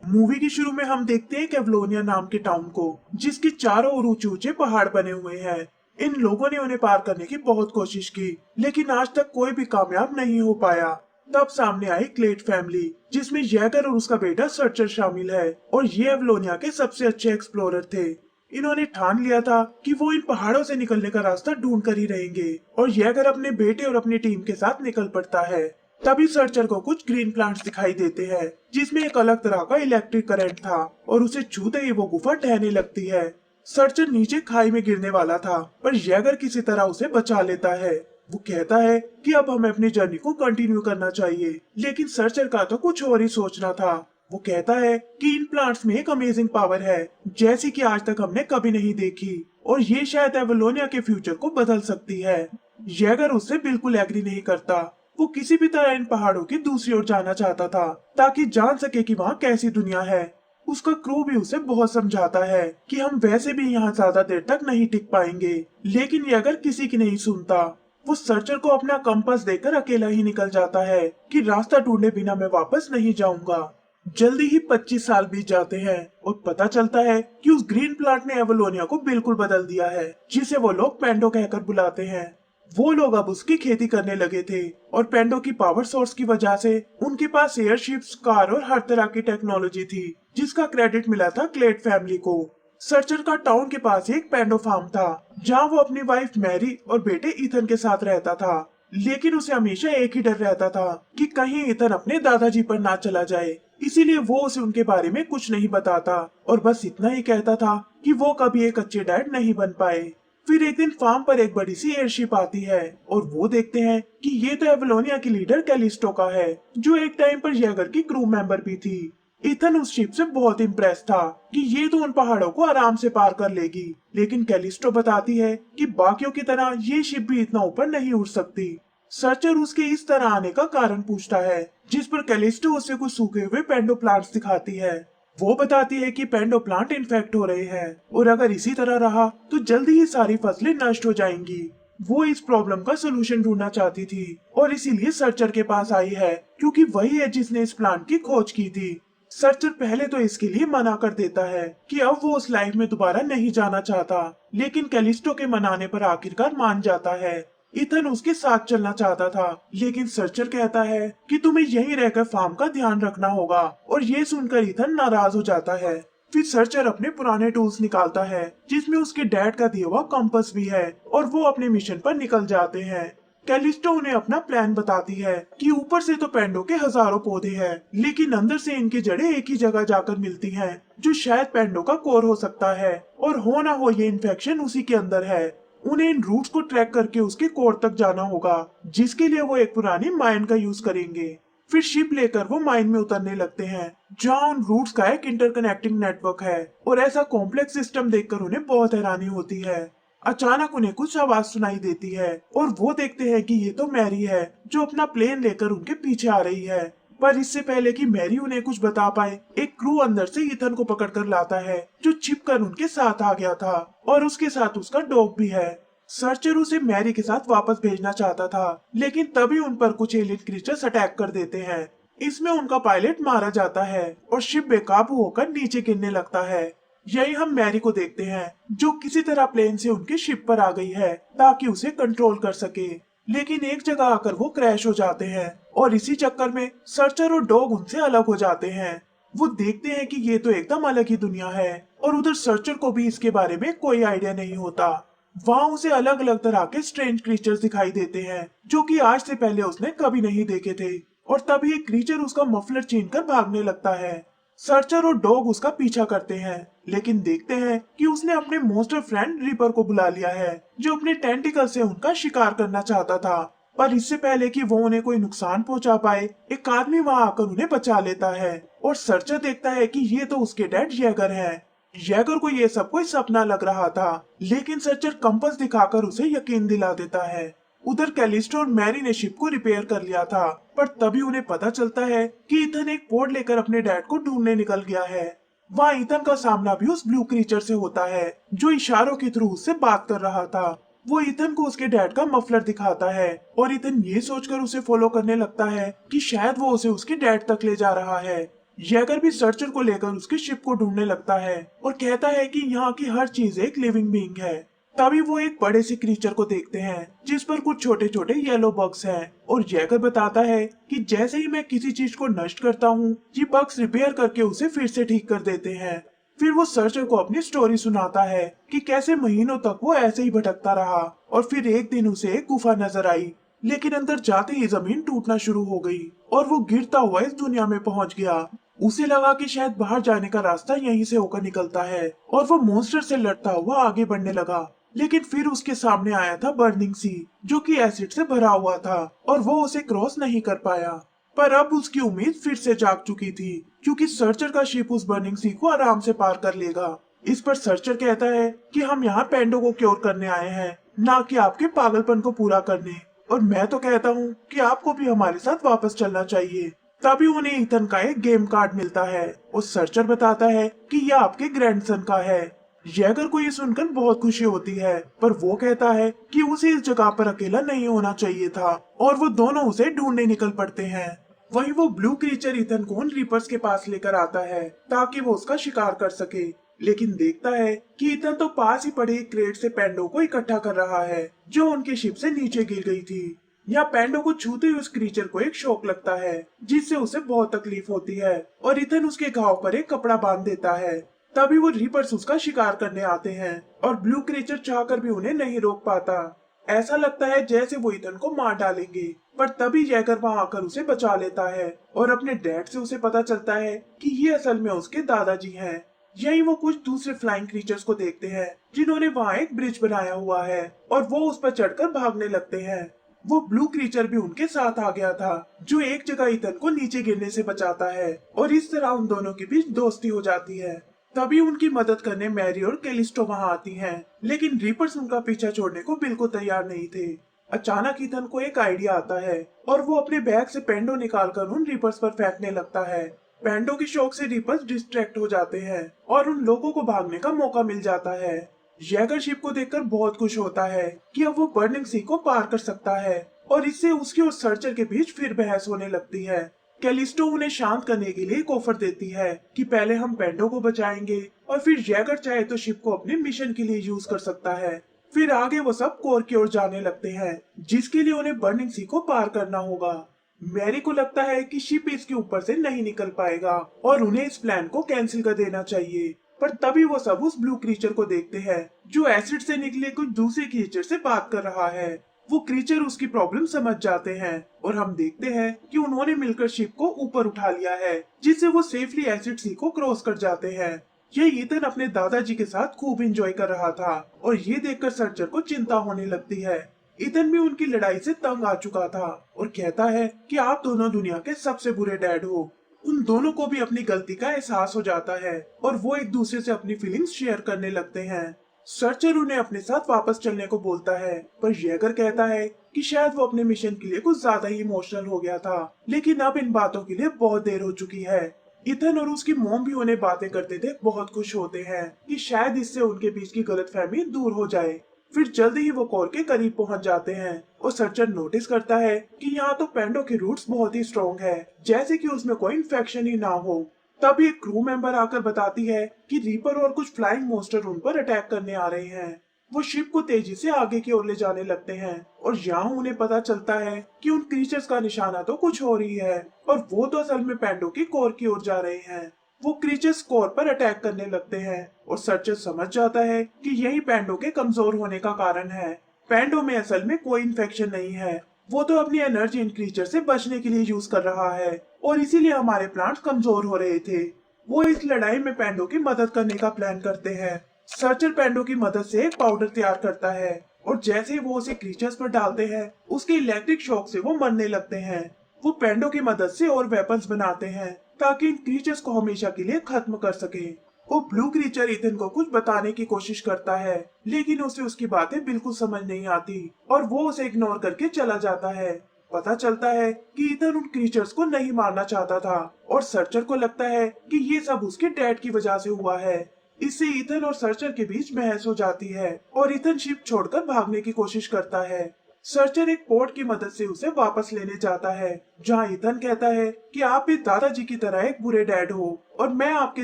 Movie के शुरू में हम देखते हैं केवलोनिया नाम के टाउन को, जिसके चारों ओर ऊंचे ऊंचे पहाड़ बने हुए हैं। इन लोगों ने उन्हें पार करने की बहुत कोशिश की, लेकिन आज तक कोई भी कामयाब नहीं हो पाया। तब सामने आई क्लेट फैमिली, जिसमें जैगर और उसका बेटा सर्चर शामिल है, और ये एवलोनिया के सबसे अच्छे एक्सप्लोरर थे। इन्होंने ठान लिया था कि वो इन पहाड़ों से निकलने का रास्ता ढूंढ कर ही रहेंगे, और जैगर अपने बेटे और अपनी टीम के साथ निकल पड़ता है। तभी सर्चर को कुछ ग्रीन प्लांट्स दिखाई देते हैं, जिसमें एक अलग तरह का इलेक्ट्रिक करंट था, और उसे छूते ही वो गुफा ढहने लगती है। सर्चर नीचे खाई में गिरने वाला था, पर जैगर किसी तरह उसे बचा लेता है। वो कहता है कि अब हमें अपनी जर्नी को कंटिन्यू करना चाहिए, लेकिन सर्चर का तो कुछ और ही सोचना था। वो कहता है कि इन प्लांट्स में एक अमेजिंग पावर है, जैसी कि आज तक हमने कभी नहीं देखी, और ये शायद एवलोनिया के फ्यूचर को बदल सकती है। जैगर उससे बिल्कुल एग्री नहीं करता। वो किसी भी तरह इन पहाड़ों की दूसरी ओर जाना चाहता था, ताकि जान सके कि वहाँ कैसी दुनिया है। उसका क्रू भी उसे बहुत समझाता है कि हम वैसे भी यहाँ ज्यादा देर तक नहीं टिक पाएंगे, लेकिन ये अगर किसी की नहीं सुनता। वो सर्चर को अपना कंपास देकर अकेला ही निकल जाता है कि रास्ता ढूंढे बिना मैं वापस नहीं जाऊंगा। जल्दी ही 25 साल बीत जाते हैं, और पता चलता है कि उस ग्रीन प्लांट ने एवलोनिया को बिल्कुल बदल दिया है, जिसे वो लोग पेंडो कहकर बुलाते हैं। वो लोग अब उसकी खेती करने लगे थे, और पेंडो की पावर सोर्स की वजह से उनके पास एयरशिप्स, कार और हर तरह की टेक्नोलॉजी थी, जिसका क्रेडिट मिला था क्लेट फैमिली को। सर्चर का टाउन के पास एक पेंडो फार्म था, जहां वो अपनी वाइफ मैरी और बेटे इथन के साथ रहता था। लेकिन उसे हमेशा एक ही डर रहता था कि कहीं इथन अपने दादाजी पर ना चला जाए, इसीलिए वो उसे उनके बारे में कुछ नहीं बताता, और बस इतना ही कहता था कि वो कभी एक अच्छे डैड नहीं बन पाए। फिर एक दिन फार्म पर एक बड़ी सी एयरशिप आती है, और वो देखते हैं कि ये तो एवलोनिया की लीडर कैलिस्टो का है, जो एक टाइम पर जैगर की क्रू मेंबर भी थी। इथन उस शिप से बहुत इम्प्रेस था कि ये तो उन पहाड़ों को आराम से पार कर लेगी, लेकिन कैलिस्टो बताती है कि बाकियों की तरह ये शिप भी इतना ऊपर नहीं उड़ सकती। सर्चर उसके इस तरह आने का कारण पूछता है, जिस पर कैलिस्टो उसे कुछ सूखे हुए पेंडो प्लांट्स दिखाती है। वो बताती है कि पेंडो प्लांट इन्फेक्ट हो रहे हैं, और अगर इसी तरह रहा तो जल्दी ही सारी फसलें नष्ट हो जाएंगी। वो इस प्रॉब्लम का सोल्यूशन ढूंढना चाहती थी, और इसीलिए सर्चर के पास आई है, क्योंकि वही है जिसने इस प्लांट की खोज की थी। सर्चर पहले तो इसके लिए मना कर देता है कि अब वो उस लाइफ में दोबारा नहीं जाना चाहता, लेकिन कैलिस्टो के मनाने पर आखिरकार मान जाता है। इथन उसके साथ चलना चाहता था, लेकिन सर्चर कहता है कि तुम्हें यहीं रहकर फार्म का ध्यान रखना होगा, और ये सुनकर इथन नाराज हो जाता है। फिर सर्चर अपने पुराने टूल्स निकालता है, जिसमें उसके डैड का दिया हुआ कंपास भी है, और वो अपने मिशन पर निकल जाते हैं। कैलिस्टो उन्हें अपना प्लान बताती है कि ऊपर से तो पेंडो के हजारों पौधे हैं, लेकिन अंदर से इनकी जड़ें एक ही जगह जाकर मिलती हैं, जो शायद पेंडो का कोर हो सकता है, और हो ना हो ये इन्फेक्शन उसी के अंदर है। उन्हें इन रूट्स को ट्रैक करके उसके कोर तक जाना होगा, जिसके लिए वो एक पुरानी माइन का यूज करेंगे। फिर शिप लेकर वो माइन में उतरने लगते हैं, जहाँ उन रूट्स का एक इंटरकनेक्टिंग नेटवर्क है, और ऐसा कॉम्प्लेक्स सिस्टम देखकर उन्हें बहुत हैरानी होती है। अचानक उन्हें कुछ आवाज सुनाई देती है, और वो देखते हैं कि ये तो मैरी है, जो अपना प्लेन लेकर उनके पीछे आ रही है। पर इससे पहले कि मैरी उन्हें कुछ बता पाए, एक क्रू अंदर से इथन को पकड़कर लाता है, जो छिपकर उनके साथ आ गया था, और उसके साथ उसका डॉग भी है। सर्चर उसे मैरी के साथ वापस भेजना चाहता था, लेकिन तभी उन पर कुछ एलियन क्रीचर्स अटैक कर देते हैं। इसमें उनका पायलट मारा जाता है, और शिप बेकाबू होकर नीचे गिरने लगता है। यही हम मैरी को देखते हैं, जो किसी तरह प्लेन से उनके शिप पर आ गई है, ताकि उसे कंट्रोल कर सके। लेकिन एक जगह आकर वो क्रैश हो जाते हैं, और इसी चक्कर में सर्चर और डॉग उनसे अलग हो जाते हैं। वो देखते हैं कि ये तो एकदम अलग ही दुनिया है, और उधर सर्चर को भी इसके बारे में कोई आइडिया नहीं होता। वहाँ उसे अलग अलग तरह के स्ट्रेंज क्रीचर्स दिखाई देते हैं, जो कि आज से पहले उसने कभी नहीं देखे थे, और तभी एक क्रीचर उसका मफलर छीनकर भागने लगता है। सर्चर और डॉग उसका पीछा करते हैं, लेकिन देखते हैं कि उसने अपने मोस्टर फ्रेंड रिपर को बुला लिया है, जो अपने टेंटिकल से उनका शिकार करना चाहता था। पर इससे पहले कि वो उन्हें कोई नुकसान पहुंचा पाए, एक आदमी वहां आकर उन्हें बचा लेता है, और सर्चर देखता है कि ये तो उसके डैड जैगर हैं। जैगर को ये सब कोई सपना लग रहा था, लेकिन सर्चर कंपास दिखाकर उसे यकीन दिला देता है। उधर कैलिस्टो और मैरी ने शिप को रिपेयर कर लिया था, पर तभी उन्हें पता चलता है कि इथन एक पोर्ट लेकर अपने डैड को ढूंढने निकल गया है। वहाँ इथन का सामना भी उस ब्लू क्रीचर से होता है, जो इशारों के थ्रू उससे बात कर रहा था। वो इथन को उसके डैड का मफलर दिखाता है, और इथन ये सोचकर उसे फॉलो करने लगता है कि शायद वो उसे उसके डैड तक ले जा रहा है। जैगर भी सर्चर को लेकर उसके शिप को ढूंढने लगता है और कहता है कि यहाँ की हर चीज एक लिविंग बीइंग है। तभी वो एक बड़े से क्रीचर को देखते हैं जिस पर कुछ छोटे छोटे येलो बग्स हैं और जैगर बताता है कि जैसे ही मैं किसी चीज को नष्ट करता हूँ, ये बग्स रिपेयर करके उसे फिर से ठीक कर देते हैं। फिर वो सर्चर को अपनी स्टोरी सुनाता है कि कैसे महीनों तक वो ऐसे ही भटकता रहा और फिर एक दिन उसे एक गुफा नजर आई, लेकिन अंदर जाते ही जमीन टूटना शुरू हो गई और वो गिरता हुआ इस दुनिया में पहुंच गया। उसे लगा कि शायद बाहर जाने का रास्ता यहीं से होकर निकलता है और वो मॉन्स्टर से लड़ता हुआ आगे बढ़ने लगा। लेकिन फिर उसके सामने आया था बर्निंग सी, जो कि एसिड से भरा हुआ था और वो उसे क्रॉस नहीं कर पाया। पर अब उसकी उम्मीद फिर से जाग चुकी थी क्योंकि सर्चर का शिप उस बर्निंग सी को आराम से पार कर लेगा। इस पर सर्चर कहता है कि हम यहाँ पेंडो को क्योर करने आए हैं, ना कि आपके पागलपन को पूरा करने। और मैं तो कहता हूँ कि आपको भी हमारे साथ वापस चलना चाहिए। तभी उन्हें ईथन का एक गेम कार्ड मिलता है और सर्चर बताता है कि यह आपके ग्रैंडसन का है। जैगर को ये सुनकर बहुत खुशी होती है, पर वो कहता है कि उसे इस जगह पर अकेला नहीं होना चाहिए था और वो दोनों उसे ढूंढने निकल पड़ते हैं। वहीं वो ब्लू क्रीचर ईथन को उन रीपर्स के पास लेकर आता है ताकि वो उसका शिकार कर सके, लेकिन देखता है कि ईथन तो पास ही पड़े एक क्रेट से पेंडो को इकट्ठा कर रहा है जो उनके शिप से नीचे गिर गई थी। यहाँ पेंडो को छूते ही उस क्रीचर को एक शॉक लगता है जिससे उसे बहुत तकलीफ होती है और ईथन उसके घाव पर एक कपड़ा बांध देता है। तभी वो रीपर्स उसका शिकार करने आते हैं और ब्लू क्रीचर चाहकर भी उन्हें नहीं रोक पाता। ऐसा लगता है जैसे वो ईथन को मार डालेंगे, पर तभी जैकर वहां आकर उसे बचा लेता है और अपने डैड से उसे पता चलता है कि ये असल में उसके दादाजी हैं। यही वो कुछ दूसरे फ्लाइंग क्रीचर्स को देखते हैं जिन्होंने वहाँ एक ब्रिज बनाया हुआ है और वो उस पर चढ़कर भागने लगते हैं। वो ब्लू क्रीचर भी उनके साथ आ गया था जो एक जगह ईथन को नीचे गिरने से बचाता है और इस तरह उन दोनों के बीच दोस्ती हो जाती है। तभी उनकी मदद करने मैरी और कैलिस्टो वहां आती हैं, लेकिन रीपर्स उनका पीछा छोड़ने को बिल्कुल तैयार नहीं थे। अचानक ईथन को एक आइडिया आता है और वो अपने बैग से पेंडो निकालकर उन रीपर्स पर फेंकने लगता है। पेंडो की शौक से रीपर्स डिस्ट्रैक्ट हो जाते हैं और उन लोगों को भागने का मौका मिल जाता है। जैगर शिप को देखकर बहुत खुश होता है कि अब वो बर्निंग सी को पार कर सकता है और इससे उसके और सर्चर के बीच फिर बहस होने लगती है। कैलिस्टो उन्हें शांत करने के लिए एक ऑफर देती है कि पहले हम पेंडो को बचाएंगे और फिर जैगर चाहे तो शिप को अपने मिशन के लिए यूज कर सकता है। फिर आगे वो सब कोर की ओर जाने लगते हैं जिसके लिए उन्हें बर्निंग सी को पार करना होगा। मैरी को लगता है कि शिप इसके ऊपर से नहीं निकल पाएगा और उन्हें इस प्लान को कैंसिल कर देना चाहिए। पर तभी वो सब उस ब्लू क्रीचर को देखते हैं जो एसिड से निकले कुछ दूसरे क्रीचर से बात कर रहा है। वो क्रीचर उसकी प्रॉब्लम समझ जाते हैं और हम देखते हैं कि उन्होंने मिलकर शिप को ऊपर उठा लिया है जिससे वो सेफली एसिड सी को क्रॉस कर जाते हैं। ये ईथन अपने दादाजी के साथ खूब एंजॉय कर रहा था और ये देखकर सर्चर को चिंता होने लगती है। ईथन भी उनकी लड़ाई से तंग आ चुका था और कहता है कि आप दोनों दुनिया के सबसे बुरे डैड हो। उन दोनों को भी अपनी गलती का एहसास हो जाता है और वो एक दूसरे से अपनी फीलिंग्स शेयर करने लगते हैं। सर्चर उन्हें अपने साथ वापस चलने को बोलता है, पर जैगर कहता है कि शायद वो अपने मिशन के लिए कुछ ज्यादा ही इमोशनल हो गया था, लेकिन अब इन बातों के लिए बहुत देर हो चुकी है। इथन और उसकी मॉम भी उन्हें बातें करते थे बहुत खुश होते हैं कि शायद इससे उनके बीच की गलतफहमी दूर हो जाए। फिर जल्दी ही वो कोर के करीब पहुंच जाते हैं और सर्चर नोटिस करता है कि यहाँ तो पेंडो की रूट्स बहुत ही स्ट्रॉन्ग है, जैसे कि उसमें कोई इन्फेक्शन ही ना हो। तभी एक क्रू मेंबर आकर बताती है कि रीपर और कुछ फ्लाइंग मोस्टर उन पर अटैक करने आ रहे हैं। वो शिप को तेजी से आगे की ओर ले जाने लगते हैं और यहाँ उन्हें पता चलता है कि उन क्रीचर्स का निशाना तो कुछ और ही है और वो तो असल में पेंडो की कोर की ओर जा रहे हैं। वो क्रीचर्स कोर पर अटैक करने लगते हैं और सर्चर समझ जाता है कि यही पेंडो के कमजोर होने का कारण है। पेंडो में असल में कोई इन्फेक्शन नहीं है, वो तो अपनी एनर्जी इन क्रीचर से बचने के लिए यूज कर रहा है और इसीलिए हमारे प्लांट्स कमजोर हो रहे थे। वो इस लड़ाई में पेंडो की मदद करने का प्लान करते हैं। सर्चर पेंडो की मदद से एक पाउडर तैयार करता है और जैसे ही वो उसे क्रीचर्स पर डालते हैं उसके इलेक्ट्रिक शॉक से वो मरने लगते हैं। वो पेंडो की मदद से और वेपन्स बनाते हैं ताकि इन क्रीचर्स को हमेशा के लिए खत्म कर सके। वो ब्लू क्रीचर ईथन को कुछ बताने की कोशिश करता है, लेकिन उसे उसकी बातें बिल्कुल समझ नहीं आती और वो उसे इग्नोर करके चला जाता है। पता चलता है कि ईथन उन क्रीचर्स को नहीं मारना चाहता था और सर्चर को लगता है कि ये सब उसके डैड की वजह से हुआ है। इससे ईथन और सर्चर के बीच बहस हो जाती है और ईथन शिप छोड़कर भागने की कोशिश करता है। सर्चर एक पोर्ट की मदद से उसे वापस लेने जाता है, जहां ईथन कहता है कि आप भी दादाजी की तरह एक बुरे डैड हो और मैं आपके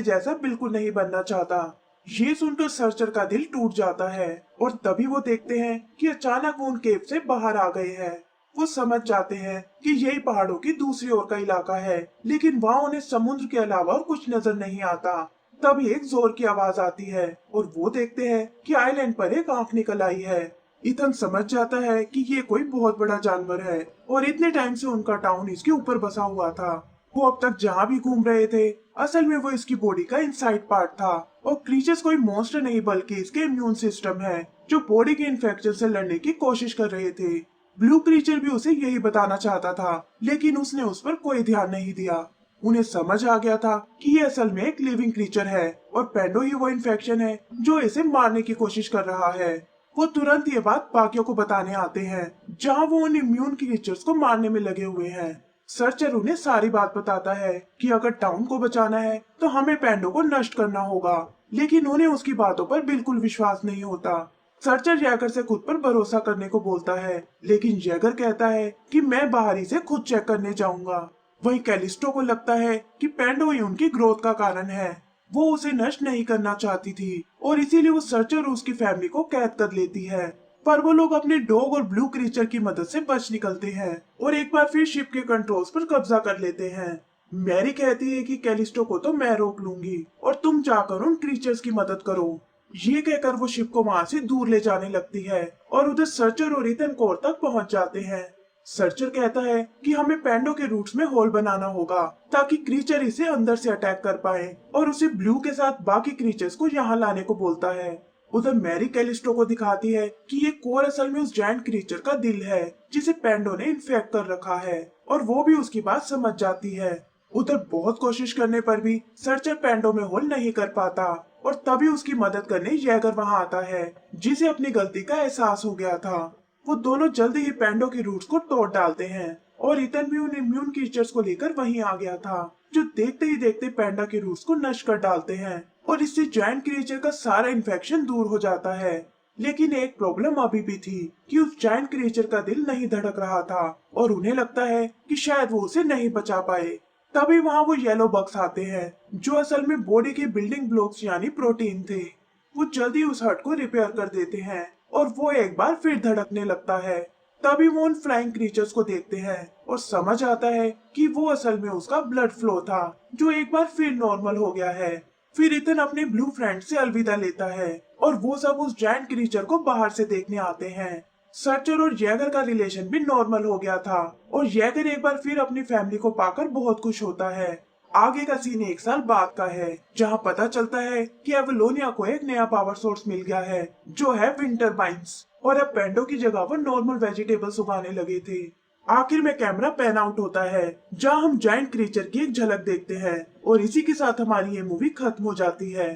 जैसा बिल्कुल नहीं बनना चाहता। ये सुनकर सर्चर का दिल टूट जाता है और तभी वो देखते हैं कि अचानक वो उन केव से बाहर आ गए हैं। वो समझ जाते हैं कि यही पहाड़ों की दूसरी ओर का इलाका है, लेकिन वहाँ उन्हें समुद्र के अलावा और कुछ नजर नहीं आता। तभी एक जोर की आवाज आती है और वो देखते हैं कि आइलैंड पर एक आंख निकल आई है। इथन समझ जाता है कि ये कोई बहुत बड़ा जानवर है और इतने टाइम से उनका टाउन इसके ऊपर बसा हुआ था। वो अब तक जहाँ भी घूम रहे थे, असल में वो इसकी बॉडी का इनसाइड पार्ट था और क्रीचर्स कोई मॉन्स्टर नहीं बल्कि इसके इम्यून सिस्टम है, जो बॉडी के इन्फेक्शन से लड़ने की कोशिश कर रहे थे। ब्लू क्रीचर भी उसे यही बताना चाहता था, लेकिन उसने उस पर कोई ध्यान नहीं दिया। उन्हें समझ आ गया था कि ये असल में एक लिविंग क्रीचर है और पेंडो ही वो इन्फेक्शन है जो इसे मारने की कोशिश कर रहा है। वो तुरंत ये बात बाकियों को बताने आते हैं, जहां वो उन इम्यून क्रीचर्स को मारने में लगे हुए हैं। सर्चर उन्हें सारी बात बताता है कि अगर टाउन को बचाना है तो हमें पेंडो को नष्ट करना होगा, लेकिन उन्हें उसकी बातों पर बिल्कुल विश्वास नहीं होता। सर्चर जैगर से खुद पर भरोसा करने को बोलता है, लेकिन जैगर कहता है कि मैं बाहरी से खुद चेक करने जाऊंगा। वहीं कैलिस्टो को लगता है कि पेंडो ही उनकी ग्रोथ का कारण है। वो उसे नष्ट नहीं करना चाहती थी और इसीलिए वो सर्चर और उसकी फैमिली को कैद कर लेती है। पर वो लोग अपने डॉग और ब्लू क्रीचर की मदद से बच निकलते हैं और एक बार फिर शिप के कंट्रोल्स पर कब्जा कर लेते हैं। मैरी कहती है कि कैलिस्टो को तो मैं रोक लूंगी और तुम जाकर उन क्रीचर्स की मदद करो। ये कहकर वो शिप को वहां से दूर ले जाने लगती है और उधर सर्चर और इथन कोर तक पहुंच जाते हैं। सर्चर कहता है कि हमें पैंडो के रूट्स में होल बनाना होगा ताकि क्रीचर इसे अंदर से अटैक कर पाए, और उसे ब्लू के साथ बाकी क्रीचर्स को यहाँ लाने को बोलता है। उधर मैरी कैलिस्टो को दिखाती है कि ये कोर असल में उस जायंट क्रीचर का दिल है जिसे पैंडो ने इन्फेक्ट कर रखा है, और वो भी उसकी बात समझ जाती है। उधर बहुत कोशिश करने पर भी सर्चर पैंडो में होल नहीं कर पाता और तभी उसकी मदद करने जैगर वहां आता है, जिसे अपनी गलती का एहसास हो गया था। वो दोनों जल्दी ही पैंडो की रूट्स को तोड़ डालते हैं और इथन भी उन इम्यून क्रीचर्स को लेकर वहीं आ गया था, जो देखते ही देखते पैंडा के रूट्स को नष्ट कर डालते हैं और इससे जायंट क्रीचर का सारा इन्फेक्शन दूर हो जाता है। लेकिन एक प्रॉब्लम अभी भी थी कि उस जायंट क्रीचर का दिल नहीं धड़क रहा था और उन्हें लगता है कि शायद वो उसे नहीं बचा पाए। तभी वहाँ वो येलो बग्स आते हैं, जो असल में बॉडी के बिल्डिंग ब्लॉक्स यानी प्रोटीन थे। वो जल्दी उस हट को रिपेयर कर देते हैं और वो एक बार फिर धड़कने लगता है। तभी वो उन फ्लाइंग क्रीचर्स को देखते हैं और समझ आता है कि वो असल में उसका ब्लड फ्लो था, जो एक बार फिर नॉर्मल हो गया है। फिर इथन अपने ब्लू फ्रेंड से अलविदा लेता है और वो सब उस जायंट क्रीचर को बाहर से देखने आते हैं। सर्चर और जैगर का रिलेशन भी नॉर्मल हो गया था और जैगर एक बार फिर अपनी फैमिली को पाकर बहुत खुश होता है। आगे का सीन 1 साल बाद का है, जहां पता चलता है कि एवलोनिया को एक नया पावर सोर्स मिल गया है, जो है विंटर बाइन्स, और अब पेंडो की जगह पर नॉर्मल वेजिटेबल्स उगाने लगे थे। आखिर में कैमरा पैन आउट होता है, जहां हम जायंट क्रीचर की एक झलक देखते हैं और इसी के साथ हमारी ये मूवी खत्म हो जाती है।